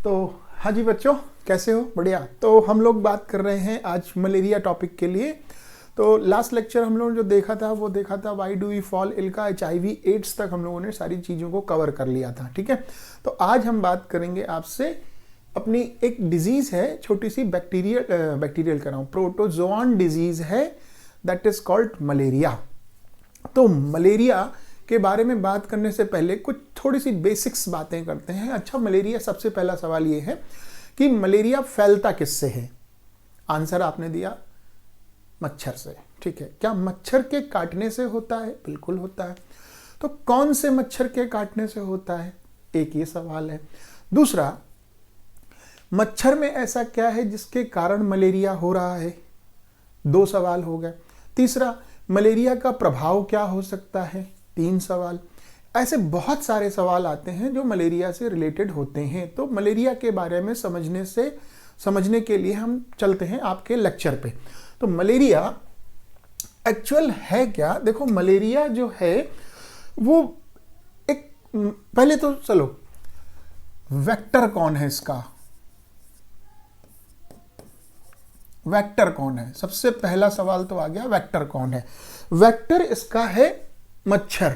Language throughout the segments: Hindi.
तो हाँ जी बच्चों, कैसे हो? बढ़िया। तो हम लोग बात कर रहे हैं आज मलेरिया टॉपिक के लिए। तो लास्ट लेक्चर हम लोगों ने जो देखा था वो देखा था why do we fall ill का HIV एड्स तक हम लोगों ने सारी चीज़ों को कवर कर लिया था। ठीक है, तो आज हम बात करेंगे आपसे अपनी एक डिजीज़ है, छोटी सी बैक्टीरियल कर रहा हूँ, प्रोटोजोआन डिजीज़ है, दैट इज़ कॉल्ड मलेरिया। तो मलेरिया के बारे में बात करने से पहले कुछ थोड़ी सी बेसिक्स बातें करते हैं। अच्छा, मलेरिया, सबसे पहला सवाल ये है कि मलेरिया फैलता किससे है? आंसर आपने दिया मच्छर से। ठीक है, क्या मच्छर के काटने से होता है? बिल्कुल होता है। तो कौन से मच्छर के काटने से होता है? एक ये सवाल है। दूसरा, मच्छर में ऐसा क्या है जिसके कारण मलेरिया हो रहा है? दो सवाल हो गए। तीसरा, मलेरिया का प्रभाव क्या हो सकता है? तीन सवाल। ऐसे बहुत सारे सवाल आते हैं जो मलेरिया से रिलेटेड होते हैं। तो मलेरिया के बारे में समझने के लिए हम चलते हैं आपके लेक्चर पे। तो मलेरिया एक्चुअल है क्या? देखो, मलेरिया जो है वो एक, पहले तो चलो, वेक्टर कौन है इसका? वेक्टर कौन है? सबसे पहला सवाल तो आ गया, वेक्टर कौन है? वेक्टर इसका है मच्छर।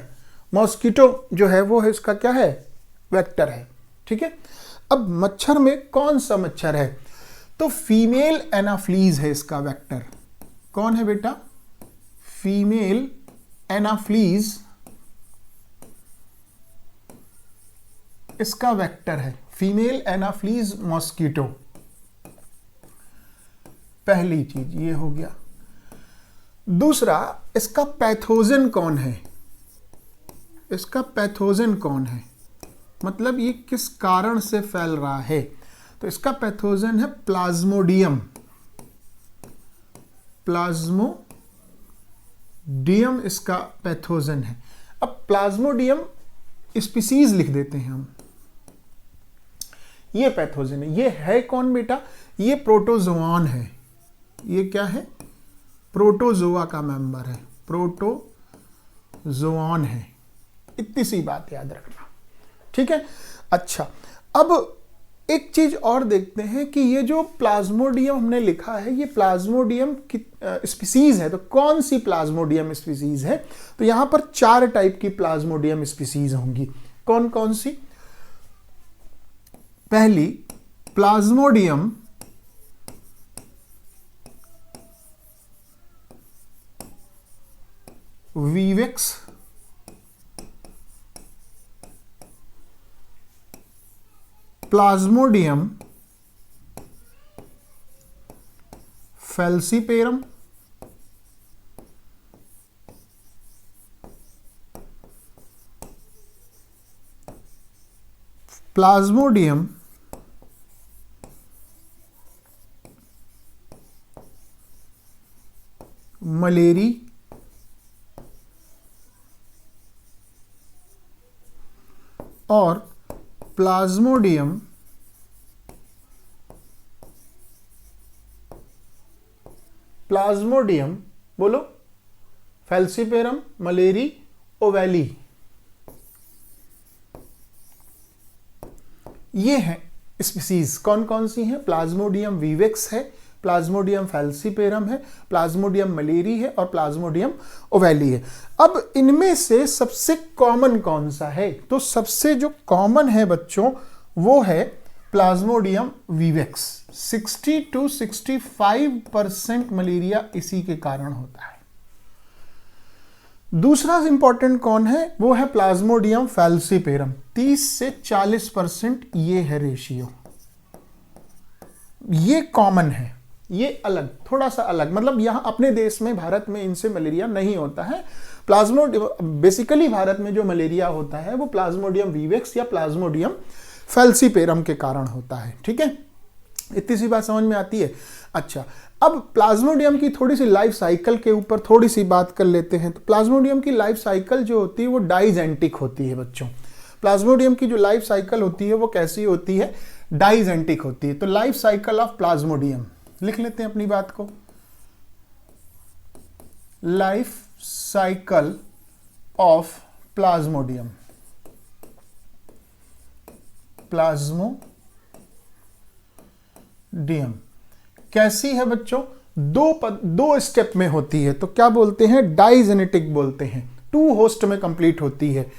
मॉस्किटो जो है वो है इसका क्या है? वेक्टर है। ठीक है, अब मच्छर में कौन सा मच्छर है? तो फीमेल एनाफ्लीज है इसका वेक्टर। कौन है बेटा? फीमेल एनाफ्लीज इसका वेक्टर है। फीमेल एनाफ्लीज मॉस्किटो, पहली चीज ये हो गया। दूसरा, इसका पैथोजन कौन है? इसका पैथोजन कौन है, मतलब ये किस कारण से फैल रहा है? तो इसका पैथोजन है प्लाज्मोडियम। प्लाज्मोडियम इसका पैथोजन है। अब प्लाज्मोडियम स्पीसीज लिख देते हैं हम, ये पैथोजन है। ये है कौन बेटा? ये प्रोटोजोआन है। ये क्या है? प्रोटोजोआ का मेंबर है, प्रोटोजोआन है। इतनी सी बात याद रखना। ठीक है, अच्छा, अब एक चीज और देखते हैं कि ये जो प्लाज्मोडियम हमने लिखा है, ये प्लाज्मोडियम की स्पीसीज है। तो कौन सी प्लाज्मोडियम स्पीसीज है? तो यहां पर 4 टाइप की प्लाज्मोडियम स्पीसीज होंगी। कौन कौन सी? पहली, Plasmodium vivax, Plasmodium falciparum, Plasmodium malariae, और प्लाज्मोडियम बोलो, फैल्सीपेरम मलेरी ओवैली। ये है स्पीसीज। कौन कौन सी हैं? प्लाज्मोडियम विवेक्स है, प्लाज्मोडियम फैल्सीपेरम है, प्लाज्मोडियम मलेरी है, और प्लाज्मोडियम ओवैली है। अब इनमें से सबसे कॉमन कौन सा है? तो सबसे जो कॉमन है बच्चों वो है प्लाज्मोडियम विवेक्स। 60 to 65% मलेरिया इसी के कारण होता है। दूसरा इंपॉर्टेंट कौन है? वो है प्लाज्मोडियम फैल्सीपेरम। 30 से 40% ये है रेशियो। ये कॉमन है, ये अलग, थोड़ा सा अलग, मतलब यहां अपने देश में, भारत में इनसे मलेरिया नहीं होता है। बेसिकली भारत में जो मलेरिया होता है वो प्लाज्मोडियम विवेक्स या प्लाज्मोडियम फैल्सीपेरम के कारण होता है। ठीक है, इतनी सी बात समझ में आती है। अच्छा, अब प्लाज्मोडियम की थोड़ी सी लाइफ साइकिल के ऊपर थोड़ी सी बात कर लेते हैं। तो प्लाज्मोडियम की लाइफ साइकिल जो होती है वो डाइजेंटिक होती है बच्चों। प्लाज्मोडियम की जो लाइफ साइकिल होती है वो कैसी होती है? डाइजेंटिक होती है। तो लाइफ साइकिल ऑफ प्लाज्मोडियम लिख लेते हैं अपनी बात को। Life cycle of Plasmodium, DM. कैसी है बच्चों? दो स्टेप में होती है, तो क्या बोलते हैं? डाइजेनेटिक बोलते हैं। 2 होस्ट में कंप्लीट होती है,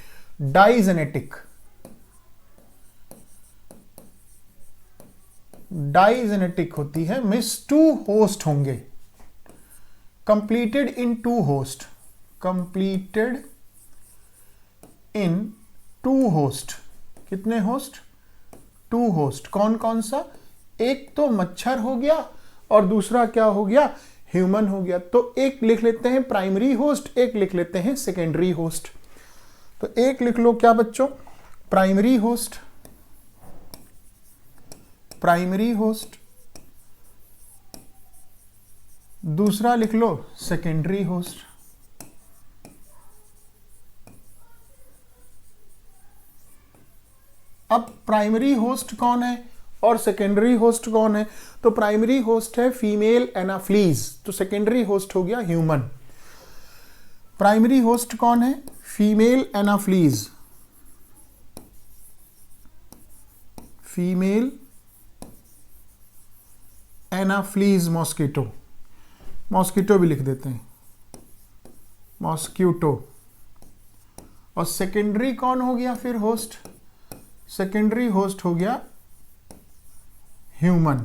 डाइजेनेटिक। डाइजेनेटिक होती है, मींस 2 होस्ट होंगे, completed in 2 host, completed in 2 host. कितने होस्ट? 2 होस्ट। कौन कौन सा? एक तो मच्छर हो गया और दूसरा क्या हो गया? ह्यूमन हो गया। तो एक लिख लेते हैं प्राइमरी होस्ट, एक लिख लेते हैं सेकेंडरी होस्ट। तो एक लिख लो क्या बच्चों? Primary host, primary host. दूसरा लिख लो सेकेंडरी होस्ट। अब प्राइमरी होस्ट कौन है और सेकेंडरी होस्ट कौन है? तो प्राइमरी होस्ट है फीमेल एनाफ्लीज, तो सेकेंडरी होस्ट हो गया ह्यूमन। प्राइमरी होस्ट कौन है? Female Anopheles, female Anopheles mosquito, mosquito भी लिख देते हैं, मॉस्क्यूटो। और सेकेंडरी कौन हो गया फिर होस्ट? सेकेंडरी होस्ट हो गया ह्यूमन।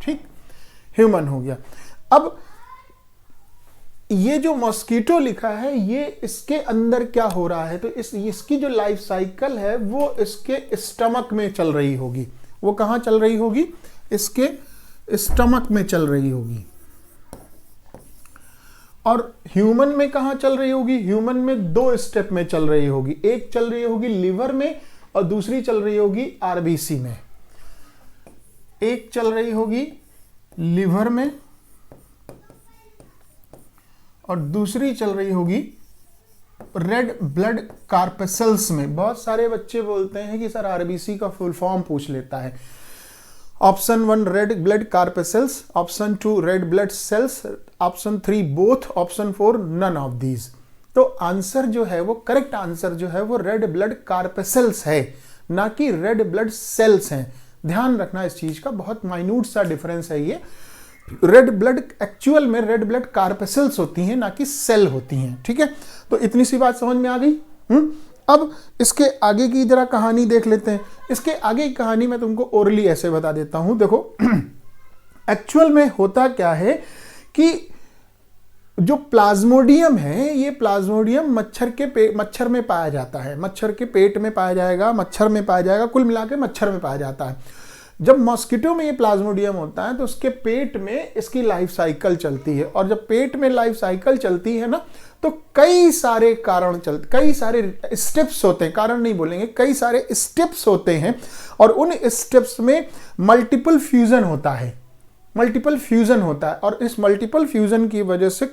ठीक, ह्यूमन हो गया। अब ये जो मॉस्किटो लिखा है, ये इसके अंदर क्या हो रहा है? तो इसकी जो लाइफ साइकिल है वो इसके स्टमक में चल रही होगी। वो कहां चल रही होगी? इसके स्टमक में चल रही होगी। और ह्यूमन में कहां चल रही होगी? ह्यूमन में 2 स्टेप में चल रही होगी। एक चल रही होगी लिवर में और दूसरी चल रही होगी आरबीसी में। एक चल रही होगी लिवर में और दूसरी चल रही होगी रेड ब्लड कार्पेसल्स में। बहुत सारे बच्चे बोलते हैं कि सर आरबीसी का फुल फॉर्म पूछ लेता है। Option 1 red blood corpuscles, option 2 red blood cells, option 3 both, option 4 none of these. तो आंसर जो है वो, करेक्ट आंसर जो है वो रेड ब्लड कार्पेसल्स है, ना कि रेड ब्लड सेल्स हैं। ध्यान रखना इस चीज का, बहुत माइन्यूट सा डिफरेंस है ये। रेड ब्लड एक्चुअल में रेड ब्लड कार्पेसल्स होती हैं, ना कि सेल होती हैं। ठीक है, तो इतनी सी बात समझ में आ गई। अब इसके आगे की जरा कहानी देख लेते हैं। इसके आगे की कहानी मैं तुमको ओरली ऐसे बता देता हूं। देखो एक्चुअल में होता क्या है कि जो प्लाज्मोडियम है, ये प्लाज्मोडियम मच्छर में पाया जाता है, मच्छर के पेट में पाया जाएगा, मच्छर में पाया जाएगा, कुल मिला के मच्छर में पाया जाता है। जब मॉस्किटो में ये प्लाज्मोडियम होता है तो उसके पेट में इसकी लाइफ साइकिल चलती है। और जब पेट में लाइफ साइकिल चलती है ना, तो कई सारे स्टेप्स होते हैं, कारण नहीं बोलेंगे, कई सारे स्टेप्स होते हैं। और उन स्टेप्स में मल्टीपल फ्यूजन होता है, मल्टीपल फ्यूजन होता है। और इस मल्टीपल फ्यूजन की वजह से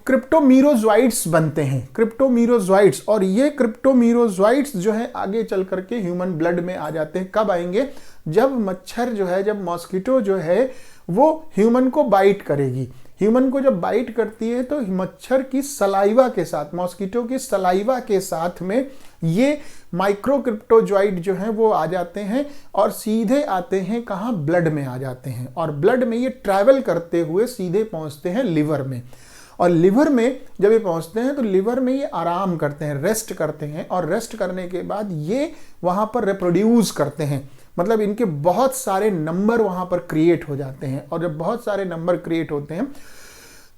क्रिप्टोमीरोजोइड्स बनते हैं, क्रिप्टोमीरोजोइड्स। और ये क्रिप्टोमीरोजोइड्स जो है आगे चल करके ह्यूमन ब्लड में आ जाते हैं। कब आएंगे? जब मच्छर जो है, जब मॉस्किटो जो है वो ह्यूमन को बाइट करेगी। ह्यूमन को जब बाइट करती है तो मच्छर की सलाइवा के साथ, मॉस्किटो की सलाइवा के साथ में ये माइक्रोक्रिप्टोजोइड जो है वो आ जाते हैं और सीधे आते हैं कहाँ? ब्लड में आ जाते हैं। और ब्लड में ये ट्रैवल करते हुए सीधे पहुंचते हैं लिवर में। और लिवर में जब ये पहुंचते हैं तो लिवर में ये आराम करते हैं, रेस्ट करते हैं। और रेस्ट करने के बाद ये वहां पर रिप्रोड्यूस करते हैं, मतलब इनके बहुत सारे नंबर वहां पर क्रिएट हो जाते हैं। और जब बहुत सारे नंबर क्रिएट होते हैं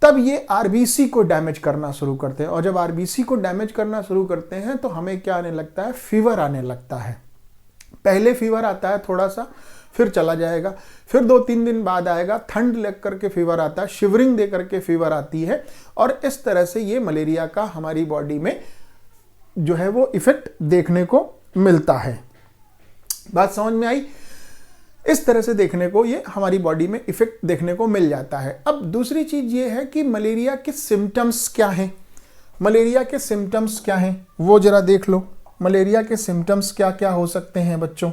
तब ये आरबीसी को डैमेज करना शुरू करते हैं। और जब आरबीसी को डैमेज करना शुरू करते हैं तो हमें क्या आने लगता है? फीवर आने लगता है। पहले फीवर आता है थोड़ा सा, फिर चला जाएगा, फिर 2-3 दिन बाद आएगा, ठंड लग करके फीवर आता है, शिवरिंग दे करके फीवर आती है। और इस तरह से ये मलेरिया का हमारी बॉडी में जो है वो इफेक्ट देखने को मिलता है। बात समझ में आई? इस तरह से देखने को ये हमारी बॉडी में इफेक्ट देखने को मिल जाता है। अब दूसरी चीज ये है कि मलेरिया के सिम्टम्स क्या हैं। मलेरिया के सिम्टम्स क्या हैं वो जरा देख लो। मलेरिया के सिम्टम्स क्या क्या हो सकते हैं बच्चों?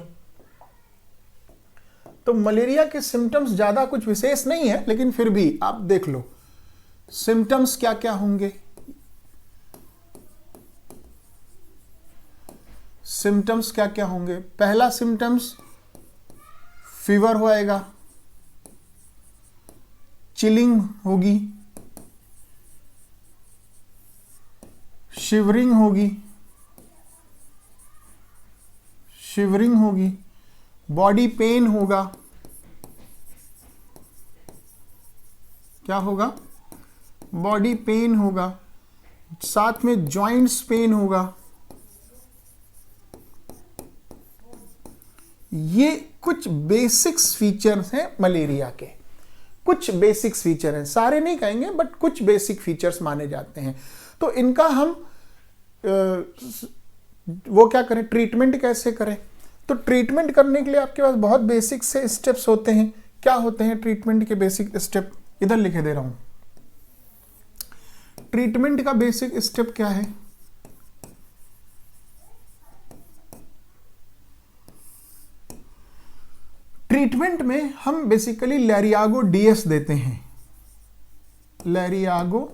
तो मलेरिया के सिम्टम्स ज्यादा कुछ विशेष नहीं है, लेकिन फिर भी आप देख लो सिम्टम्स क्या क्या होंगे। सिम्टम्स क्या क्या होंगे? पहला सिम्टम्स फीवर होएगा, चिलिंग होगी, शिवरिंग होगी, बॉडी पेन होगा, क्या होगा, बॉडी पेन होगा, साथ में जॉइंट्स पेन होगा। ये कुछ बेसिक्स फीचर्स हैं मलेरिया के, कुछ बेसिक्स फीचर हैं, सारे नहीं कहेंगे बट कुछ बेसिक फीचर्स माने जाते हैं। तो इनका हम वो क्या करें, ट्रीटमेंट कैसे करें। तो ट्रीटमेंट करने के लिए आपके पास बहुत बेसिक से स्टेप्स होते हैं। क्या होते हैं ट्रीटमेंट के बेसिक स्टेप, इधर लिखे दे रहा हूं। ट्रीटमेंट का बेसिक स्टेप क्या है, ट्रीटमेंट में हम बेसिकली लैरियागो डीएस देते हैं, लैरियागो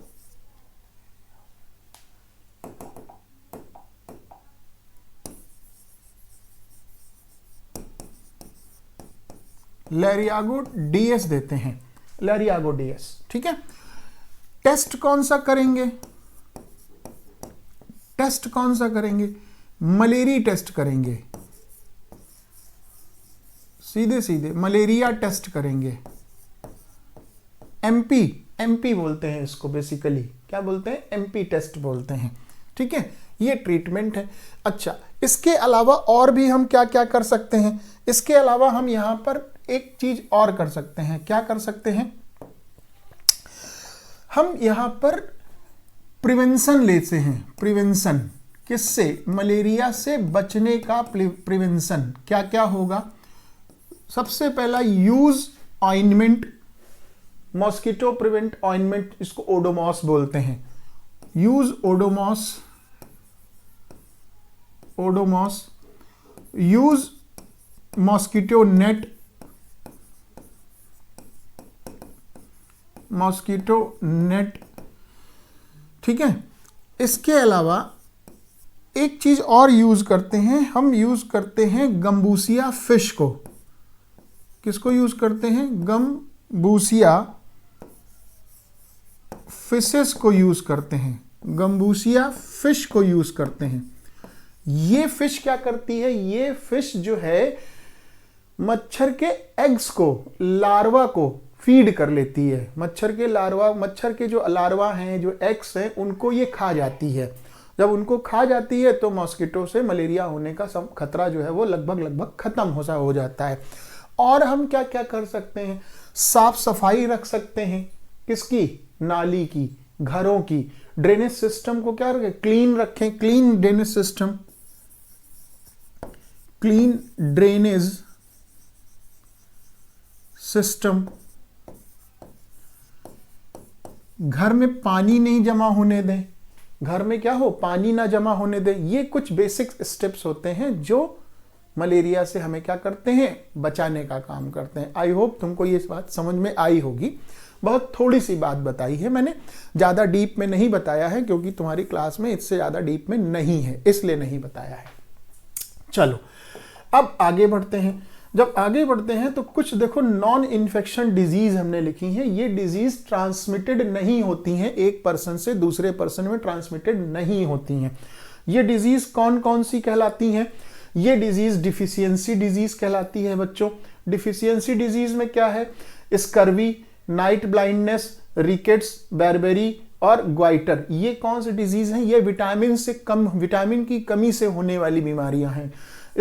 डीएस देते हैं, लैरियागो डीएस, ठीक है। टेस्ट कौन सा करेंगे, मलेरिया टेस्ट करेंगे, सीधे मलेरिया टेस्ट करेंगे। एमपी बोलते हैं इसको, बेसिकली क्या बोलते हैं, एमपी टेस्ट बोलते हैं, ठीक है। ये ट्रीटमेंट है। अच्छा, इसके अलावा और भी हम क्या क्या कर सकते हैं, इसके अलावा हम यहां पर एक चीज और कर सकते हैं। क्या कर सकते हैं, हम यहां पर प्रिवेंशन लेते हैं। प्रिवेंशन किससे, मलेरिया से बचने का प्रिवेंशन क्या क्या होगा। सबसे पहला use ointment, mosquito prevent ointment, इसको ओडोमॉस बोलते हैं। Use Odomos, use mosquito net, ठीक है। इसके अलावा एक चीज और यूज करते हैं, हम यूज करते हैं गम्बूसिया फिश को। किसको यूज करते हैं, गम्बूसिया फिशेस को यूज करते हैं, गम्बूसिया फिश को यूज करते हैं। ये फिश क्या करती है, ये फिश जो है मच्छर के एग्स को, लार्वा को फीड कर लेती है। मच्छर के जो लार्वा हैं, जो एग्स हैं, उनको ये खा जाती है। जब उनको खा जाती है तो मॉस्किटो से मलेरिया होने का खतरा जो है वो लगभग खत्म हो जाता है। और हम क्या क्या कर सकते हैं, साफ सफाई रख सकते हैं, किसकी, नाली की, घरों की। ड्रेनेज सिस्टम को क्या रखें, क्लीन रखें, clean drainage system, clean drainage system. घर में पानी नहीं जमा होने दें, घर में क्या हो, पानी ना जमा होने दें। ये कुछ बेसिक स्टेप्स होते हैं जो मलेरिया से हमें क्या करते हैं, बचाने का काम करते हैं। आई होप तुमको ये बात समझ में आई होगी। बहुत थोड़ी सी बात बताई है मैंने, ज़्यादा डीप में नहीं बताया है, क्योंकि तुम्हारी क्लास में इससे ज़्यादा डीप में नहीं है, इसलिए नहीं बताया है। चलो अब आगे बढ़ते हैं। जब आगे बढ़ते हैं तो कुछ देखो नॉन इन्फेक्शन डिजीज हमने लिखी है। ये डिजीज ट्रांसमिटेड नहीं होती हैं, एक पर्सन से दूसरे पर्सन में ट्रांसमिटेड नहीं होती हैं। ये डिजीज कौन कौन सी कहलाती हैं, ये डिजीज डिफिशियंसी डिजीज कहलाती है बच्चों। डिफिशियंसी डिजीज में क्या है, scurvy, night blindness, rickets, barberry और ग्वाइटर। ये कौन सी डिजीज हैं, ये विटामिन की कमी से होने वाली बीमारियां हैं।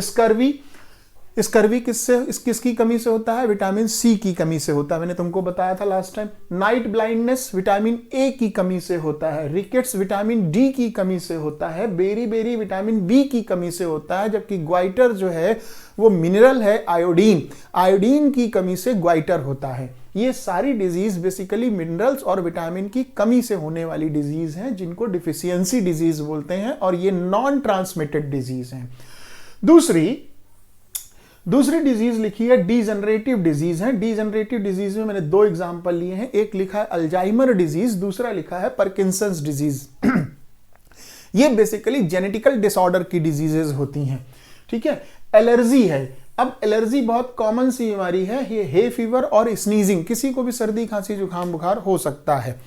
स्कर्वी किसकी कमी से होता है, विटामिन सी की कमी से होता है, मैंने तुमको बताया था last time. Night blindness vitamin A की कमी से होता है। रिकेट्स विटामिन डी की कमी से होता है। बेरी विटामिन बी की कमी से होता है। जबकि ग्वाइटर जो है वो मिनरल है, आयोडीन की कमी से ग्वाइटर होता है। ये सारी डिजीज बेसिकली मिनरल्स और विटामिन की कमी से होने वाली डिजीज हैं, जिनको डिफिशियंसी डिजीज बोलते हैं, और ये नॉन ट्रांसमिटेड डिजीज हैं। दूसरी डिजीज लिखी है डीजनरेटिव डिजीज है। डीजनरेटिव डिजीज में मैंने दो एग्जांपल लिए हैं, एक लिखा है अल्जाइमर डिजीज, दूसरा लिखा है पार्किंसंस डिजीज। ये बेसिकली जेनेटिकल डिसऑर्डर की डिजीजेस होती हैं, ठीक है। एलर्जी है, अब एलर्जी बहुत कॉमन सी बीमारी है, ये हे फीवर और स्नीजिंग, किसी को भी सर्दी खांसी जुकाम बुखार हो सकता है।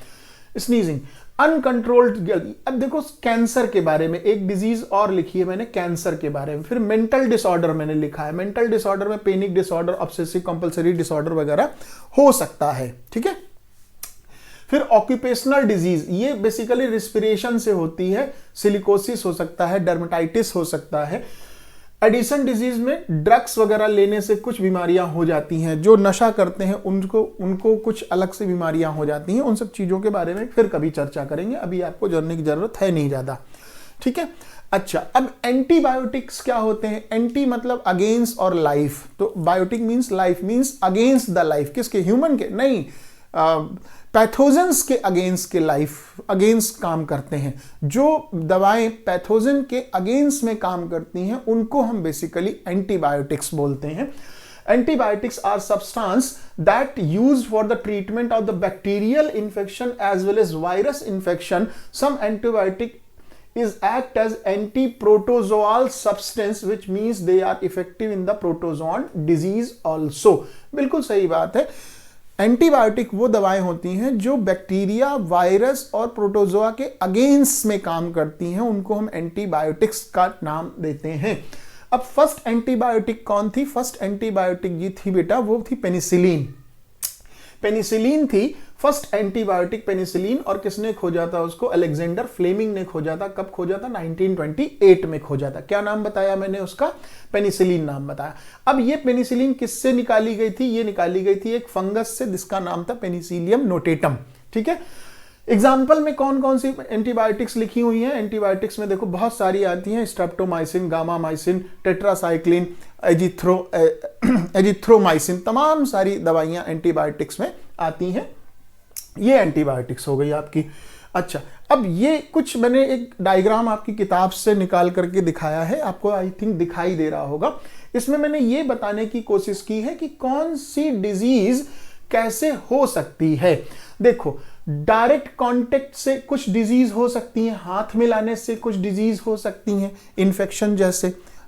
Sneezing, uncontrolled. अब देखो कैंसर के बारे में एक डिजीज और लिखी है मैंने कैंसर के बारे में, फिर मेंटल डिसऑर्डर मैंने लिखा है, मेंटल डिसऑर्डर में panic disorder, obsessive compulsory disorder वगैरह हो सकता है, ठीक है। फिर ऑक्यूपेशनल डिजीज, ये बेसिकली रिस्पिरेशन से होती है, सिलिकोसिस हो सकता है, डर्मेटाइटिस हो सकता है। एडिशन डिजीज में ड्रग्स वगैरह लेने से कुछ बीमारियां हो जाती हैं, जो नशा करते हैं उनको कुछ अलग से बीमारियां हो जाती हैं। उन सब चीजों के बारे में फिर कभी चर्चा करेंगे, अभी आपको जानने की जरूरत है नहीं ज्यादा, ठीक है। अच्छा, अब एंटीबायोटिक्स क्या होते हैं? एंटी मतलब अगेंस्ट और लाइफ, तो biotic means life, means against the life, किसके? ह्यूमन के नहीं, पैथोजेंस के अगेंस्ट काम करते हैं। जो दवाएं पैथोजन के अगेंस्ट में काम करती हैं उनको हम बेसिकली एंटीबायोटिक्स बोलते हैं। Antibiotics are substance that used for the treatment of the bacterial infection as well as virus infection. Some antibiotic is act as anti-protozoal substance which means they are effective in the protozoan disease also। बिल्कुल सही बात है। एंटीबायोटिक वो दवाएं होती हैं जो बैक्टीरिया, वायरस और प्रोटोजोआ के अगेंस्ट में काम करती हैं, उनको हम एंटीबायोटिक्स का नाम देते हैं। अब फर्स्ट एंटीबायोटिक कौन थी? फर्स्ट एंटीबायोटिक जी थी बेटा, वो थी पेनिसिलिन। पेनिसिलिन थी फर्स्ट एंटीबायोटिक, पेनिसिलिन। और किसने खोजा था उसको? अलेक्जेंडर फ्लेमिंग ने खोजा था। कब खोजा था? 1928 में खोजा था। क्या नाम बताया मैंने उसका? पेनिसिलिन नाम बताया। अब ये पेनिसिलिन किससे निकाली गई थी? ये निकाली गई थी एक फंगस से जिसका नाम था पेनिसिलियम नोटेटम, ठीक है। एग्जाम्पल में कौन कौन सी एंटीबायोटिक्स लिखी हुई हैं? एंटीबायोटिक्स में देखो बहुत सारी आती हैं, स्ट्रेप्टोमाइसिन, गामामाइसिन, टेट्रासाइक्लिन, एजिथ्रोमाइसिन, तमाम सारी दवाइयां एंटीबायोटिक्स में आती हैं। ये एंटीबायोटिक्स हो गई आपकी। अच्छा, अब ये कुछ मैंने एक डायग्राम आपकी किताब से निकाल करके दिखाया है, आपको आई थिंक दिखाई दे रहा होगा। इसमें मैंने ये बताने की कोशिश की है कि कौन सी डिजीज कैसे हो सकती है। देखो, डायरेक्ट कांटेक्ट से कुछ डिजीज हो सकती हैं, हाथ मिलाने से कुछ डिजीज हो सकती हैं, इन्फेक्शन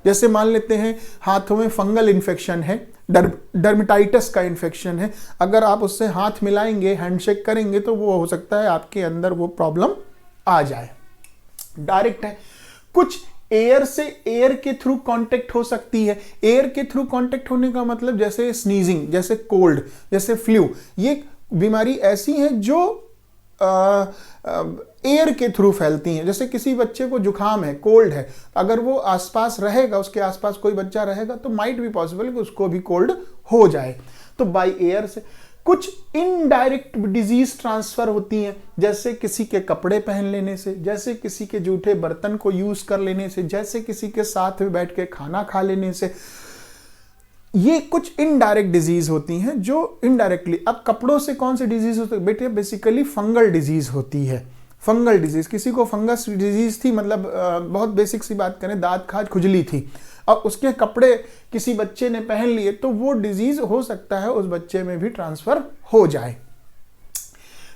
जैसे मान लेते हैं हाथों में फंगल इन्फेक्शन है, डर्मेटाइटिस का इन्फेक्शन है, अगर आप उससे हाथ मिलाएंगे, हैंडशेक करेंगे तो वो हो सकता है आपके अंदर वो प्रॉब्लम आ जाए। डायरेक्ट है। कुछ एयर से एयर के थ्रू कांटेक्ट हो सकती है। एयर के थ्रू कांटेक्ट होने का मतलब जैसे स्नीजिंग, जैसे कोल्ड, जैसे फ्लू, ये बीमारी ऐसी है जो एयर के थ्रू फैलती हैं। जैसे किसी बच्चे को जुकाम है, कोल्ड है, अगर वो आसपास रहेगा, उसके आसपास कोई बच्चा रहेगा तो माइट भी पॉसिबल कि उसको भी कोल्ड हो जाए, तो बाय एयर से। कुछ इनडायरेक्ट डिजीज ट्रांसफर होती हैं, जैसे किसी के कपड़े पहन लेने से, जैसे किसी के जूठे बर्तन को यूज कर लेने से, जैसे किसी के साथ में बैठ के खाना खा लेने से। ये कुछ इनडायरेक्ट डिजीज होती हैं जो इनडायरेक्टली। अब कपड़ों से कौन सी डिजीज होती है बेटे? बेसिकली फंगल डिजीज होती है। फंगल डिजीज, किसी को फंगस डिजीज थी, मतलब बहुत बेसिक सी बात करें, दांत खाज खुजली थी, और उसके कपड़े किसी बच्चे ने पहन लिए तो वो डिजीज हो सकता है उस बच्चे में भी ट्रांसफर हो जाए।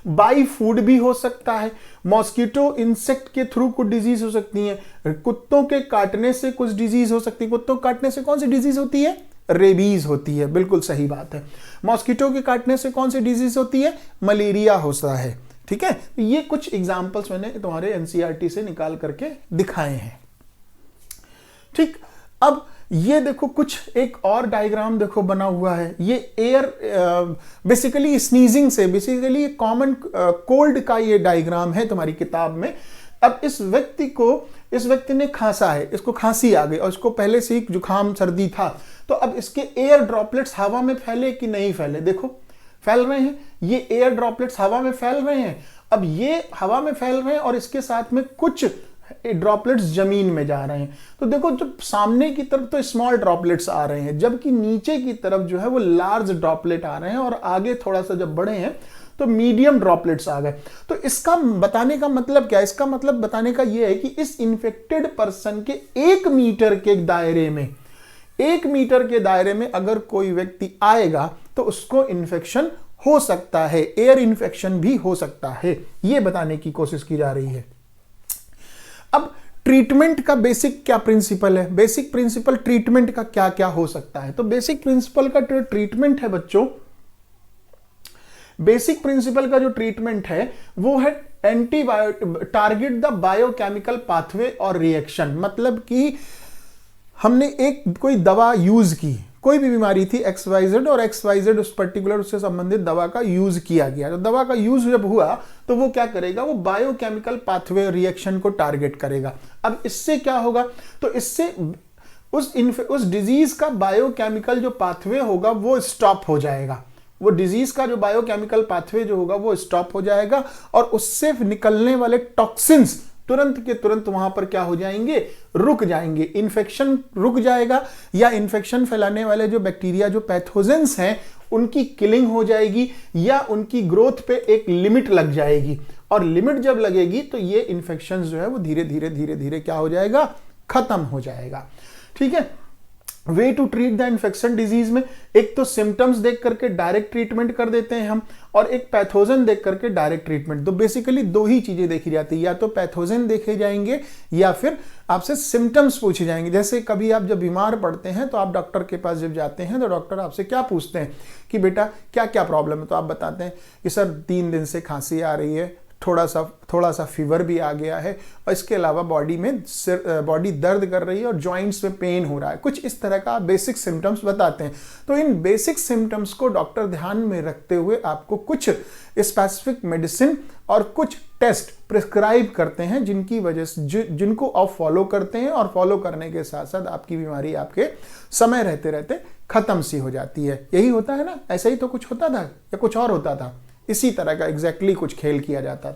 बाई फूड भी हो सकता है। मॉस्किटो इंसेक्ट के थ्रू कुछ डिजीज हो सकती है। कुत्तों के काटने से कुछ डिजीज हो सकती है। कुत्तों काटने से कौन सी डिजीज होती है? रेबीज होती है। बिल्कुल सही बात है। मॉस्किटो के काटने से कौन सी डिजीज होती है? मलेरिया होता है, ठीक है। ये कुछ एग्जाम्पल्स मैंने तुम्हारे एनसीईआरटी से निकाल करके दिखाए हैं, ठीक। अब ये देखो कुछ एक और डायग्राम देखो बना हुआ है। ये एयर बेसिकली स्नीजिंग से, बेसिकली कॉमन कोल्ड का ये डायग्राम है तुम्हारी किताब में। अब इस व्यक्ति ने खांसा है, इसको खांसी आ गई और इसको पहले से ही जुकाम सर्दी था, तो अब इसके एयर ड्रॉपलेट्स हवा में फैले कि नहीं फैले? देखो फैल रहे हैं, ये एयर ड्रॉपलेट्स हवा में फैल रहे हैं। अब ये हवा में फैल रहे हैं और इसके साथ में कुछ ड्रॉपलेट्स जमीन में जा रहे हैं। तो देखो, जब सामने की तरफ तो स्मॉल ड्रॉपलेट्स आ रहे हैं, जबकि नीचे की तरफ जो है वो लार्ज ड्रॉपलेट आ रहे हैं, और आगे थोड़ा सा जब बढ़े हैं तो मीडियम ड्रॉपलेट्स आ गए। तो इसका बताने का मतलब क्या है? इसका मतलब बताने का यह है कि इस इन्फेक्टेड पर्सन के 1 मीटर के दायरे में, 1 मीटर के दायरे में अगर कोई व्यक्ति आएगा तो उसको इन्फेक्शन हो सकता है, एयर इन्फेक्शन भी हो सकता है, यह बताने की कोशिश की जा रही है। अब ट्रीटमेंट का बेसिक क्या प्रिंसिपल है, बेसिक प्रिंसिपल ट्रीटमेंट का क्या क्या हो सकता है। तो बेसिक प्रिंसिपल का ट्रीटमेंट है बच्चों, बेसिक प्रिंसिपल का जो ट्रीटमेंट है वो है antibiotic, target the biochemical pathway और रिएक्शन। मतलब कि हमने एक कोई दवा यूज की, कोई भी बीमारी थी XYZ और XYZ उस पर्टिकुलर उससे संबंधित दवा का यूज किया गया। तो दवा का यूज जब हुआ तो वो क्या करेगा, वो बायोकेमिकल पाथवे रिएक्शन को टारगेट करेगा। अब इससे क्या होगा, तो इससे उस डिजीज का बायोकेमिकल जो पाथवे होगा वो स्टॉप हो जाएगा, वो डिजीज का जो बायोकेमिकल पाथवे जो होगा वो स्टॉप हो जाएगा और उससे निकलने वाले टॉक्सिन्स तुरंत के तुरंत वहां पर क्या हो जाएंगे, रुक जाएंगे, इन्फेक्शन रुक जाएगा, या इन्फेक्शन फैलाने वाले जो बैक्टीरिया जो पैथोजेंस हैं उनकी किलिंग हो जाएगी, या उनकी ग्रोथ पे एक लिमिट लग जाएगी। और लिमिट जब लगेगी तो ये इन्फेक्शन जो है वो धीरे धीरे धीरे धीरे क्या हो जाएगा, खत्म हो जाएगा। ठीक है, way to treat the infection disease में एक तो सिम्टम्स देख करके डायरेक्ट ट्रीटमेंट कर देते हैं हम, और एक पैथोजन देख करके डायरेक्ट ट्रीटमेंट। तो बेसिकली दो ही चीजें देखी जाती है, या तो पैथोजन देखे जाएंगे या फिर आपसे सिम्टम्स पूछे जाएंगे। जैसे कभी आप जब बीमार पड़ते हैं तो आप डॉक्टर के पास जब जाते हैं तो डॉक्टर आपसे क्या पूछते हैं कि बेटा क्या क्या प्रॉब्लम है, तो आप बताते हैं कि सर 3 दिन से खांसी आ रही है, थोड़ा सा फीवर भी आ गया है, और इसके अलावा बॉडी दर्द कर रही है और जॉइंट्स में पेन हो रहा है। कुछ इस तरह का बेसिक सिम्टम्स बताते हैं। तो इन बेसिक सिम्टम्स को डॉक्टर ध्यान में रखते हुए आपको कुछ स्पेसिफिक मेडिसिन और कुछ टेस्ट प्रिस्क्राइब करते हैं, जिनकी वजह से जिनको आप फॉलो करते हैं, और फॉलो करने के साथ साथ आपकी बीमारी आपके समय रहते रहते खत्म सी हो जाती है। यही होता है ना, ऐसा ही तो कुछ होता था या कुछ और होता था? इसी तरह का एग्जैक्टली कुछ खेल किया जाता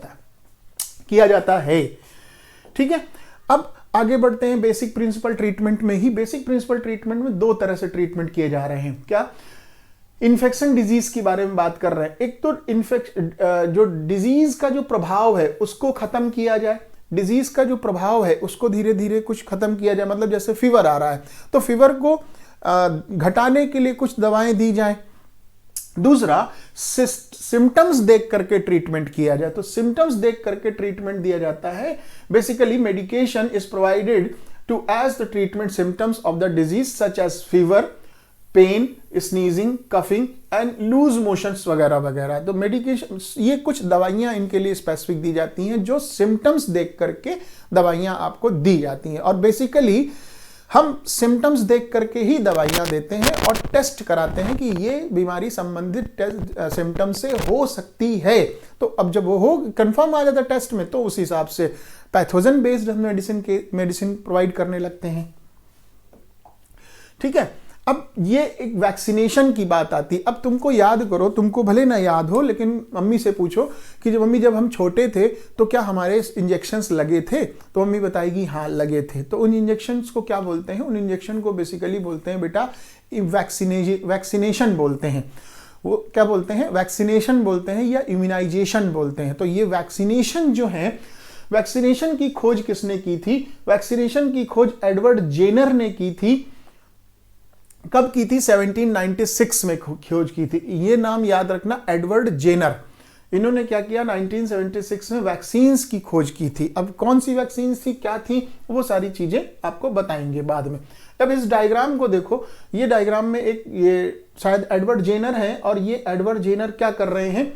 है। ठीक है, अब आगे बढ़ते हैं बेसिक प्रिंसिपल ट्रीटमेंट में ही। बेसिक प्रिंसिपल ट्रीटमेंट में 2 तरह से ट्रीटमेंट किए जा रहे हैं। क्या, इन्फेक्शन डिजीज के बारे में बात कर रहे हैं। एक तो जो डिजीज का जो प्रभाव है उसको खत्म किया जाए, डिजीज का जो प्रभाव है उसको धीरे धीरे कुछ खत्म किया जाए। मतलब जैसे फीवर आ रहा है तो फीवर को घटाने के लिए कुछ दवाएं दी जाए। दूसरा, सिम्टम्स देख करके ट्रीटमेंट किया जाए। तो सिम्टम्स देख करके ट्रीटमेंट दिया जाता है। Basically medication is provided to as the treatment symptoms of the disease such as fever, pain, sneezing, coughing and loose motions वगैरह वगैरह। तो मेडिकेशन, ये कुछ दवाइयां इनके लिए स्पेसिफिक दी जाती हैं जो सिम्टम्स देख करके दवाइयां आपको दी जाती हैं। और बेसिकली हम सिम्टम्स देख करके ही दवाइयां देते हैं और टेस्ट कराते हैं कि ये बीमारी संबंधित सिम्टम से हो सकती है। तो अब जब वो हो कंफर्म आ जाता है टेस्ट में, तो उस हिसाब से पैथोजन बेस्ड हम मेडिसिन प्रोवाइड करने लगते हैं। ठीक है, अब ये एक वैक्सीनेशन की बात आती है। अब तुमको याद करो, तुमको भले ना याद हो लेकिन मम्मी से पूछो कि जब हम छोटे थे तो क्या हमारे इंजेक्शंस लगे थे, तो मम्मी बताएगी हाँ लगे थे। तो उन इंजेक्शंस को क्या बोलते हैं, उन इंजेक्शन को बेसिकली बोलते हैं बेटा वैक्सीनेशन बोलते हैं। वो क्या बोलते हैं, वैक्सीनेशन बोलते हैं या इम्यूनाइजेशन बोलते हैं। तो ये वैक्सीनेशन जो है, वैक्सीनेशन की खोज किसने की थी? वैक्सीनेशन की खोज एडवर्ड जेनर ने की थी। कब की थी? 1796 में खोज की थी। ये नाम याद रखना, एडवर्ड जेनर। इन्होंने क्या किया, 1976 में वैक्सीन्स की खोज की थी। अब कौन सी वैक्सीन्स थी, क्या थी, वो सारी चीजें आपको बताएंगे बाद में। अब इस डायग्राम को देखो, ये डायग्राम में ये शायद एडवर्ड जेनर है, और ये एडवर्ड जेनर क्या कर रहे हैं,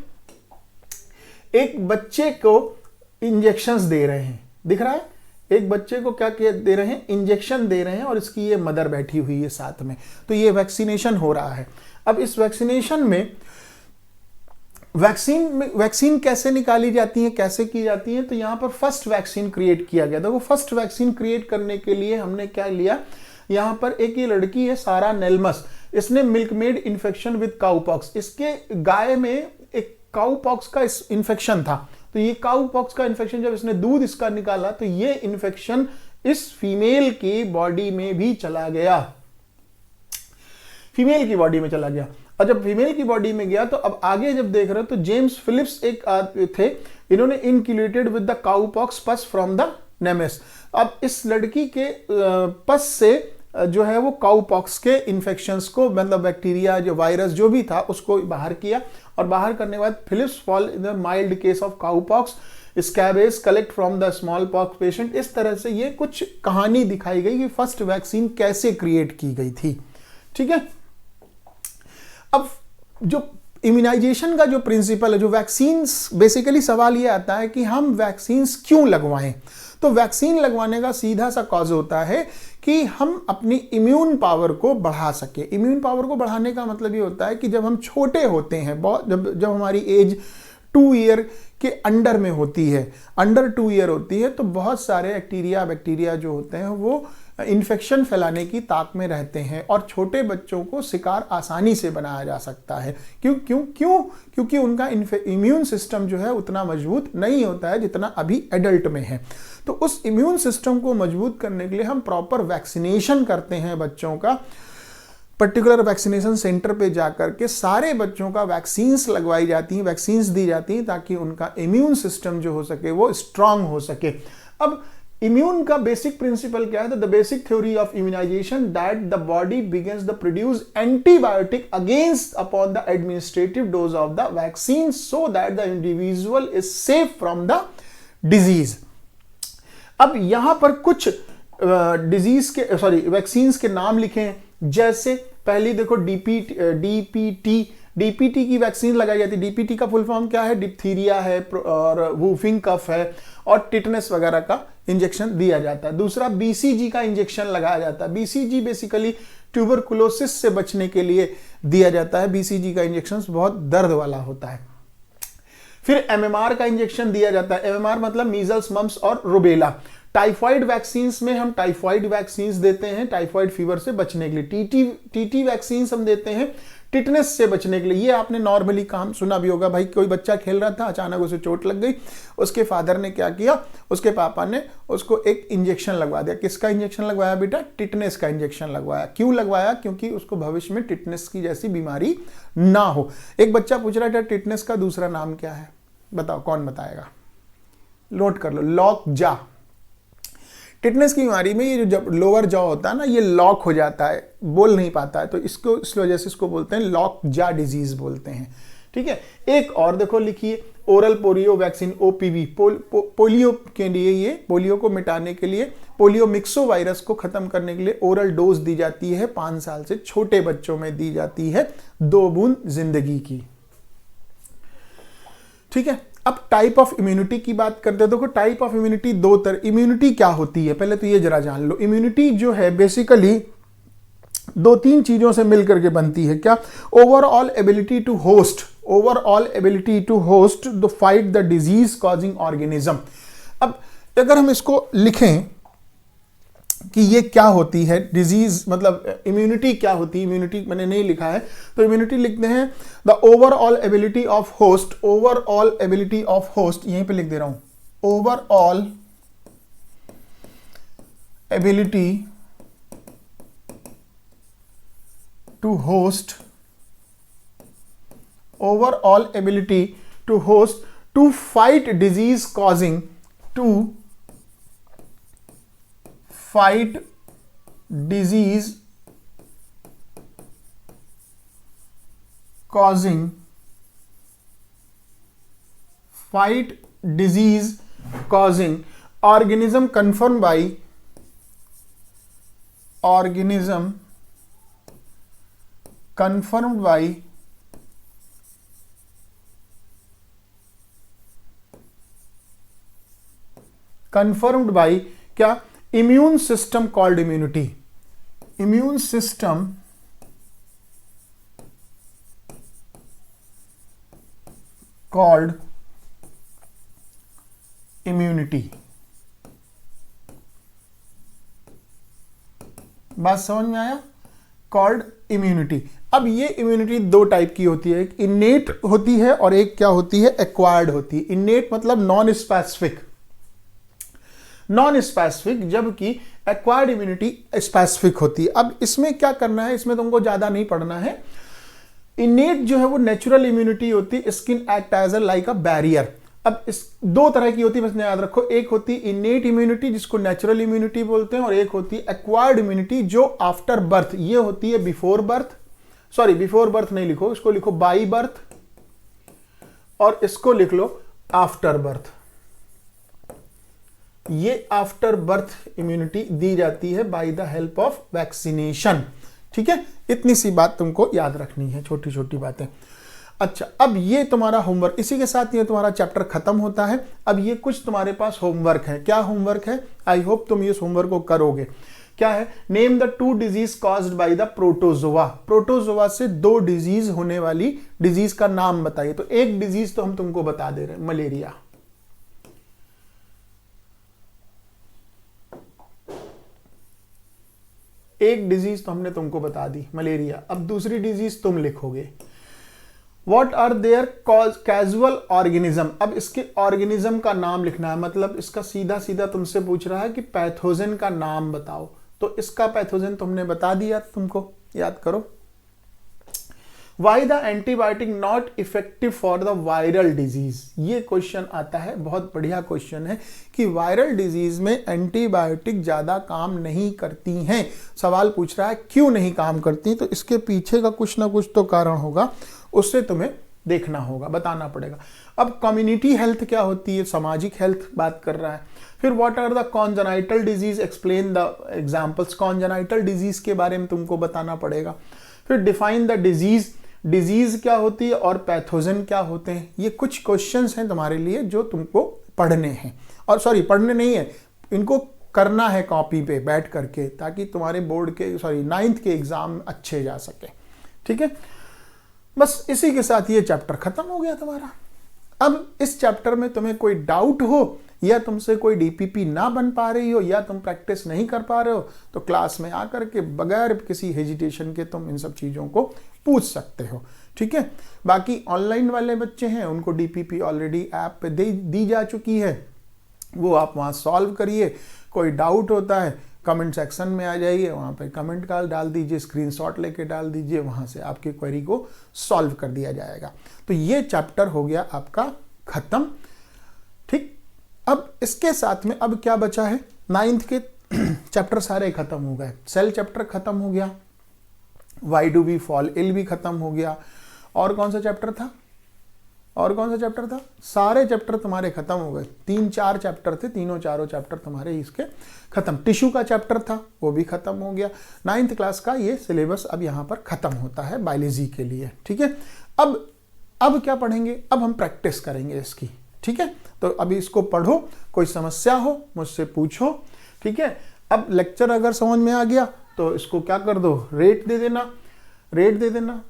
एक बच्चे को इंजेक्शंस दे रहे हैं। दिख रहा है, एक बच्चे को क्या दे रहे हैं, इंजेक्शन दे रहे हैं, और इसकी ये मदर बैठी हुई है साथ में। तो ये वैक्सीनेशन हो रहा है। अब इस वैक्सीनेशन में वैक्सीन कैसे निकाली जाती है, कैसे की जाती है? तो यहां पर फर्स्ट वैक्सीन क्रिएट किया गया था। वो फर्स्ट वैक्सीन क्रिएट करने के लिए हमने क्या लिया, यहां पर एक ये लड़की है सारा नेल्मस, इसने मिल्कमेड इन्फेक्शन विद काउपॉक्स, इसके गाय में एक काउपॉक्स का इन्फेक्शन था। तो ये काउपॉक्स का इन्फेक्शन जब इसने दूध इसका निकाला तो ये इन्फेक्शन इस फीमेल की बॉडी में भी चला गया, फीमेल की बॉडी में चला गया। और जब फीमेल की बॉडी में गया तो अब आगे जब देख रहे हो तो जेम्स फिलिप्स एक थे, इन्होंने इनक्यूलेटेड विद द काउपॉक्स पस फ्रॉम द नेमेस। अब इस लड़की के पस से जो है वो काउपॉक्स के इन्फेक्शंस को, मतलब बैक्टीरिया जो वायरस जो भी था उसको बाहर किया, और बाहर करने के बाद Philips fall in the mild case of cowpox scabs collect from the smallpox patient. इस तरह से ये कुछ कहानी दिखाई गई कि फर्स्ट वैक्सीन कैसे क्रिएट की गई थी। ठीक है, अब जो इम्यूनाइजेशन का जो प्रिंसिपल है, जो वैक्सीन, बेसिकली सवाल ये आता है कि हम वैक्सीन क्यों लगवाएं। तो वैक्सीन लगवाने का सीधा सा कॉज होता है कि हम अपनी इम्यून पावर को बढ़ा सके। इम्यून पावर को बढ़ाने का मतलब ये होता है कि जब हम छोटे होते हैं, जब हमारी एज 2 ईयर के अंडर में होती है, अंडर 2 ईयर होती है, तो बहुत सारे बैक्टीरिया जो होते हैं वो इन्फेक्शन फैलाने की ताक में रहते हैं और छोटे बच्चों को शिकार आसानी से बनाया जा सकता है। क्योंकि उनका इम्यून सिस्टम जो है उतना मजबूत नहीं होता है जितना अभी एडल्ट में है। तो उस इम्यून सिस्टम को मजबूत करने के लिए हम प्रॉपर वैक्सीनेशन करते हैं बच्चों का। पर्टिकुलर वैक्सीनेशन सेंटर पे जाकर के सारे बच्चों का वैक्सीन्स लगवाई जाती हैं, वैक्सीन्स दी जाती हैं ताकि उनका इम्यून सिस्टम जो हो सके वो स्ट्रांग हो सके। अब इम्यून का बेसिक प्रिंसिपल क्या है? तो the basic theory of immunisation that the body begins the produce antibiotic against upon the administrative dose of the vaccine so that the individual is safe from the disease. अब यहां पर कुछ वैक्सीन्स के नाम लिखे हैं। जैसे पहली देखो डीपीटी की वैक्सीन लगाई जाती है। डीपीटी का फुल फॉर्म क्या है? डिप्थीरिया है और वूफिंग कफ है और टिटनेस वगैरह का इंजेक्शन दिया जाता है। दूसरा बीसीजी का इंजेक्शन लगाया जाता है। बीसीजी बेसिकली ट्यूबरकुलोसिस से बचने के लिए दिया जाता है। बीसीजी का इंजेक्शन बहुत दर्द वाला होता है। फिर एमएमआर का इंजेक्शन दिया जाता है। एमएमआर मतलब मीजल्स, मम्स और रुबेला। टाइफाइड वैक्सीन्स में हम टाइफाइड वैक्सीन्स देते हैं टाइफाइड फीवर से बचने के लिए। टीटी वैक्सीन्स हम देते हैं टिटनेस से बचने के लिए। ये आपने नॉर्मली काम सुना भी होगा, भाई कोई बच्चा खेल रहा था, अचानक उसे चोट लग गई, उसके फादर ने क्या किया, उसके पापा ने उसको एक इंजेक्शन लगवा दिया। किसका इंजेक्शन लगवाया बेटा? टिटनेस का इंजेक्शन लगवाया। क्यों लगवाया? क्योंकि उसको भविष्य में टिटनेस की जैसी बीमारी ना हो। एक बच्चा पूछ रहा था टिटनेस का दूसरा नाम क्या है? बताओ, कौन बताएगा? नोट कर लो, लॉक जा। टिटनेस की बीमारी में ये जो जब लोअर जॉ होता है ना, ये लॉक हो जाता है, बोल नहीं पाता है, तो इसको इस वजह से इसको बोलते हैं लॉक जा डिजीज बोलते हैं। ठीक है, एक और देखो लिखिए, oral polio vaccine OPV, polio के लिए, ये पोलियो को मिटाने के लिए, पोलियो मिक्सो वायरस को खत्म करने के लिए ओरल डोज दी जाती है। 5 साल से छोटे बच्चों में दी जाती है 2 बूंद जिंदगी की। ठीक है, अब टाइप ऑफ इम्यूनिटी की बात करते हैं। देखो टाइप ऑफ इम्यूनिटी 2 तरह। इम्यूनिटी क्या होती है पहले तो ये जरा जान लो। इम्यूनिटी जो है बेसिकली 2-3 चीजों से मिलकर के बनती है। क्या? Overall ability to host, overall ability to host the fight the disease causing organism. अब अगर हम इसको लिखें कि ये क्या होती है डिजीज, मतलब इम्यूनिटी क्या होती है, इम्यूनिटी मैंने नहीं लिखा है तो इम्यूनिटी लिखते हैं the overall ability of host, overall ability of host, यहीं पे लिख दे रहा हूं, overall ability to host, overall ability to host to fight disease causing, to fight disease causing, fight disease causing organism confirmed by, organism confirmed by क्या? Immune system called immunity, immune system called immunity. बात समझ में आया? Called immunity. अब ये इम्यूनिटी 2 टाइप की होती है, एक इनेट होती है और एक क्या होती है? एक्वायर्ड होती है। इनेट मतलब नॉन स्पेसिफिक, नॉन स्पेसिफिक, जबकि एक्वायर्ड इम्यूनिटी स्पेसिफिक होती है। अब इसमें क्या करना है, इसमें तुमको ज्यादा नहीं पढ़ना है। इनेट जो है वो नेचुरल इम्यूनिटी होती है, skin act as like a barrier. अब इस 2 तरह की होती है, बस याद रखो, एक होती है इनेट इम्यूनिटी जिसको नेचुरल इम्यूनिटी बोलते हैं, और एक होती है एक्वायर्ड इम्यूनिटी जो आफ्टर बर्थ, ये होती है before birth, sorry before birth नहीं लिखो, इसको लिखो बाई बर्थ और इसको लिख लो आफ्टर बर्थ। ये आफ्टर बर्थ इम्यूनिटी दी जाती है by the help of vaccination. ठीक है, इतनी सी बात तुमको याद रखनी है, छोटी छोटी बातें। अच्छा, अब ये तुम्हारा होमवर्क, इसी के साथ ये तुम्हारा चैप्टर खत्म होता है। अब ये कुछ तुम्हारे पास होमवर्क है। क्या होमवर्क है? आई होप तुम इस होमवर्क को करोगे। क्या है? Name the 2 disease caused by the protozoa. Protozoa से 2 डिजीज होने वाली डिजीज का नाम बताइए। तो एक डिजीज तो हम तुमको बता दे रहे हैं, मलेरिया। एक डिजीज तो हमने तुमको बता दी, मलेरिया। अब दूसरी डिजीज तुम लिखोगे। What are their casual organism. अब इसके ऑर्गेनिज्म का नाम लिखना है, मतलब इसका सीधा सीधा तुमसे पूछ रहा है कि पैथोजन का नाम बताओ। तो इसका पैथोजन तुमने बता दिया, तुमको याद करो। Why the antibiotic not effective for the viral disease। ये क्वेश्चन आता है, बहुत बढ़िया क्वेश्चन है कि वायरल डिजीज में एंटीबायोटिक ज्यादा काम नहीं करती हैं। सवाल पूछ रहा है क्यों नहीं काम करती, तो इसके पीछे का कुछ ना कुछ तो कारण होगा, उससे तुम्हें देखना होगा, बताना पड़ेगा। अब कम्युनिटी हेल्थ क्या होती है? सामाजिक हेल्थ बात कर रहा है। फिर what are the congenital disease, explain the examples. Congenital disease के बारे में तुमको बताना पड़ेगा। फिर डिफाइन द डिजीज, डिजीज क्या होती है और पैथोजन क्या होते हैं। ये कुछ क्वेश्चंस हैं तुम्हारे लिए जो तुमको पढ़ने हैं, और सॉरी पढ़ने नहीं है, इनको करना है कॉपी पे बैठ करके, ताकि तुम्हारे बोर्ड के 9th के एग्जाम अच्छे जा सके। ठीक है, बस इसी के साथ ये चैप्टर खत्म हो गया तुम्हारा। अब इस चैप्टर में तुम्हें कोई डाउट हो, या तुमसे कोई डीपीपी ना बन पा रही हो, या तुम प्रैक्टिस नहीं कर पा रहे हो, तो क्लास में आकर के बगैर किसी हेजिटेशन के तुम इन सब चीज़ों को पूछ सकते हो। ठीक है, बाकी ऑनलाइन वाले बच्चे हैं उनको डीपीपी ऑलरेडी ऐप पे दी जा चुकी है, वो आप वहाँ सॉल्व करिए। कोई डाउट होता है कमेंट सेक्शन में आ जाइए, वहाँ पे कमेंट का डाल दीजिए, स्क्रीनशॉट लेके डाल दीजिए, वहाँ से आपकी क्वेरी को सॉल्व कर दिया जाएगा। तो ये चैप्टर हो गया आपका खत्म। ठीक, अब इसके साथ में अब क्या बचा है? 9th के चैप्टर सारे खत्म हो गए। सेल चैप्टर खत्म हो गया, why do we fall ill भी खत्म हो गया, और कौन सा चैप्टर था? और कौन सा चैप्टर था? सारे चैप्टर तुम्हारे खत्म हो गए। 3-4 चैप्टर थे, तीनों चारों चैप्टर तुम्हारे इसके खत्म। टिश्यू का चैप्टर था, वो भी खत्म हो गया। 9th क्लास का ये सिलेबस अब यहाँ पर खत्म होता है बायोलॉजी के लिए। ठीक है, अब क्या पढ़ेंगे? अब हम प्रैक्टिस करेंगे इसकी। ठीक है, तो अभी इसको पढ़ो, कोई समस्या हो मुझसे पूछो। ठीक है, अब लेक्चर अगर समझ में आ गया तो इसको क्या कर दो, रेट दे देना, रेट दे देना।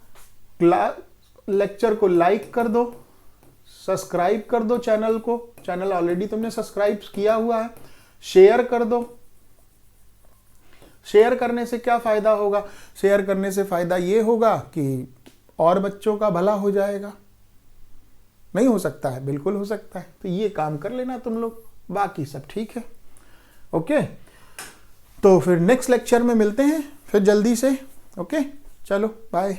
लेक्चर को लाइक कर दो, सब्सक्राइब कर दो चैनल को, चैनल ऑलरेडी तुमने सब्सक्राइब किया हुआ है। शेयर कर दो। शेयर करने से क्या फायदा होगा? शेयर करने से फायदा ये होगा कि और बच्चों का भला हो जाएगा। नहीं हो सकता है? बिल्कुल हो सकता है। तो ये काम कर लेना तुम लोग, बाकी सब ठीक है। ओके, तो फिर नेक्स्ट लेक्चर में मिलते हैं फिर जल्दी से। ओके, चलो बाय।